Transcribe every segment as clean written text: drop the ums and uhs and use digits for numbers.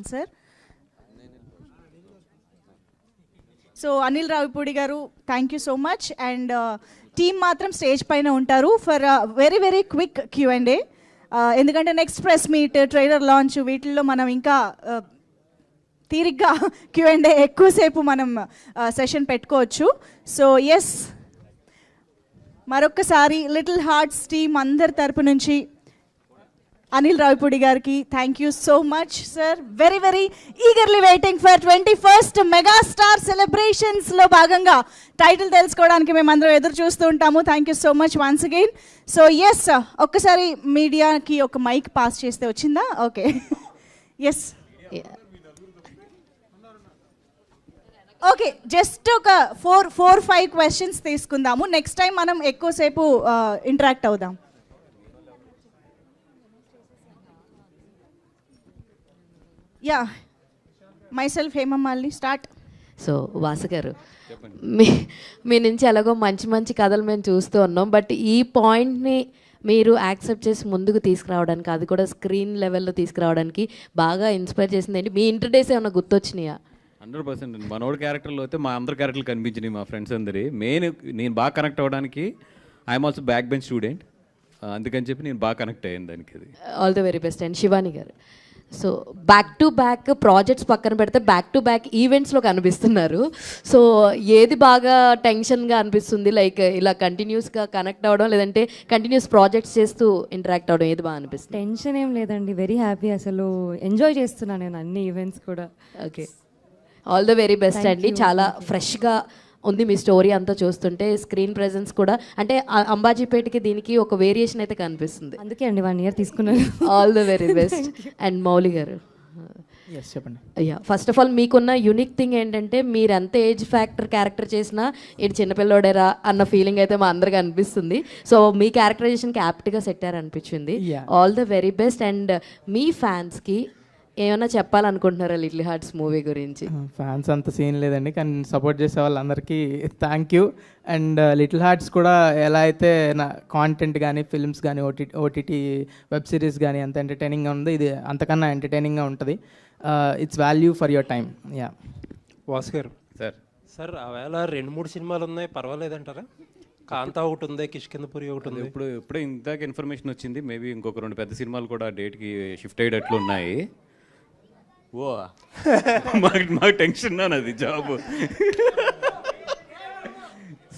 Answer. So Anil Ravipudi garu thank you so much. And team మాత్రం stage పైన ఉంటారు for very very quick Q&A. ఎందుకంటే next press meet, trailer launch వీటిల్లో మనం ఇంకా తీరిగ్గా Q&A ఎక్కువసేపు మనం సెషన్ పెట్టుకోవచ్చు. సో ఎస్, మరొక్కసారి లిటిల్ హార్ట్స్ టీమ్ అందరి తరపు నుంచి అనిల్ రావిపూడి గారికి thank you so much sir. Very very eagerly waiting for 21st megastar సెలబ్రేషన్స్లో భాగంగా టైటిల్ తెలుసుకోవడానికి మేమందరం ఎదురు చూస్తూ ఉంటాము. Thank you so much once again. So yes, ఒక్కసారి మీడియాకి ఒక మైక్ పాస్ చేస్తే వచ్చిందా? ఓకే, ఎస్ ఓకే, జస్ట్ ఒక 4-5 క్వశ్చన్స్ తీసుకుందాము. నెక్స్ట్ టైం మనం ఎక్కువసేపు ఇంటరాక్ట్ అవుదాం. Yeah, myself Hemamalini start. So Vasu గారు, మీ నుంచి ఎలాగో మంచి మంచి కథలు మేము చూస్తూ ఉన్నాం. బట్ ఈ పాయింట్ని మీరు యాక్సెప్ట్ చేసి ముందుకు తీసుకురావడానికి, అది కూడా స్క్రీన్ లెవెల్లో తీసుకురావడానికి బాగా ఇన్స్పైర్ చేసింది ఏంటి? మీ ఇంటర్ డేస్ ఏమన్నా గుర్తొచ్చినాయా? 100% మనోడి క్యారెక్టర్లో అయితే మా అందరి క్యారెక్టర్లు కనిపించినాయి, మా ఫ్రెండ్స్ అందరి. మెయిన్ నేను బాగా కనెక్ట్ అవ్వడానికి I'm also back bench student, అందుకని చెప్పి నేను బాగా కనెక్ట్ అయ్యాను దానికి. అది all the very best. And Shivani garu, so back to back projects పక్కన పెడితే బ్యాక్ టు బ్యాక్ ఈవెంట్స్లో కనిపిస్తున్నారు. సో ఏది బాగా టెన్షన్గా అనిపిస్తుంది? లైక్ ఇలా కంటిన్యూస్గా కనెక్ట్ అవ్వడం, లేదంటే కంటిన్యూస్ ప్రాజెక్ట్స్ చేస్తూ ఇంటరాక్ట్ అవ్వడం, ఏది బాగా అనిపిస్తుంది? టెన్షన్ ఏం లేదండి, వెరీ హ్యాపీ. అసలు ఎంజాయ్ చేస్తున్నాను నేను అన్ని ఈవెంట్స్ కూడా. Okay, all the very best అండి. చాలా ఫ్రెష్గా ఉంది మీ స్టోరీ అంతా చూస్తుంటే. స్క్రీన్ ప్రెజెన్స్ కూడా అంటే అంబాజీపేటకి దీనికి ఒక వేరియేషన్ అయితే కనిపిస్తుంది. అందుకే అండి 1 year తీసుకున్నాను. All the very best. And Mouli గారు, చెప్పండి. అయ్యా, ఫస్ట్ ఆఫ్ ఆల్ మీకున్న యూనిక్ థింగ్ ఏంటంటే మీరు ఎంత ఏజ్ ఫ్యాక్టర్ క్యారెక్టర్ చేసినా ఇది చిన్నపిల్లోడేరా అన్న ఫీలింగ్ అయితే మా అందరికీ అనిపిస్తుంది. సో మీ క్యారెక్టరైజేషన్కి యాప్ట్గా సెట్టారు అనిపించింది. All the very best. And మీ ఫ్యాన్స్కి ఏమైనా చెప్పాలనుకుంటున్నారా లిటిల్ హార్ట్స్ మూవీ గురించి? ఫ్యాన్స్ అంత సీన్ లేదండి, కానీ సపోర్ట్ చేసే వాళ్ళందరికీ thank you. And little hearts కూడా ఎలా అయితే నా కాంటెంట్ కానీ, ఫిల్మ్స్ కానీ, ఓటీటీ వెబ్ సిరీస్ కానీ ఎంత ఎంటర్టైనింగ్గా ఉందో, ఇది అంతకన్నా ఎంటర్టైనింగ్గా ఉంటుంది. It's value for your time. Yeah Vasu గారు, సార్ ఆవేళ 2-3 సినిమాలు ఉన్నాయి, పర్వాలేదంటారా? కాంతా ఒకటి ఉంది, కిష్కిందపురి ఒకటి ఉంది. ఇప్పుడే ఇందాక ఇన్ఫర్మేషన్ వచ్చింది, మేబీ ఇంకొక 2 పెద్ద సినిమాలు కూడా డేట్కి షిఫ్ట్ అయ్యేటట్లు ఉన్నాయి. ఓ మాకు టెన్షన్ అది జాబ్.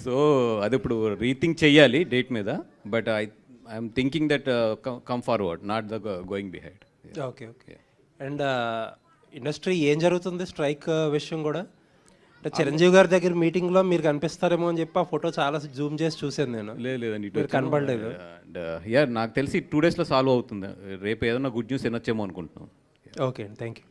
సో అది ఇప్పుడు రీథింక్ చెయ్యాలి డేట్ మీద. But I'm thinking that come forward, not the going behind. Okay okay. And industry ఏం జరుగుతుంది స్ట్రైక్ విషయం కూడా? అంటే చిరంజీవి గారి దగ్గర మీటింగ్లో మీరు కనిపిస్తారేమో అని చెప్పి ఆ ఫోటో చాలా జూమ్ చేసి చూసాను నేను. లేదండి, మీరు కనపడలేదు. యా, నాకు తెలిసి 2 daysలో సాల్వ్ అవుతుంది. రేపు ఏదైనా గుడ్ న్యూస్ వినొచ్చేమో అనుకుంటున్నాం. ఓకే అండి, థ్యాంక్ యూ.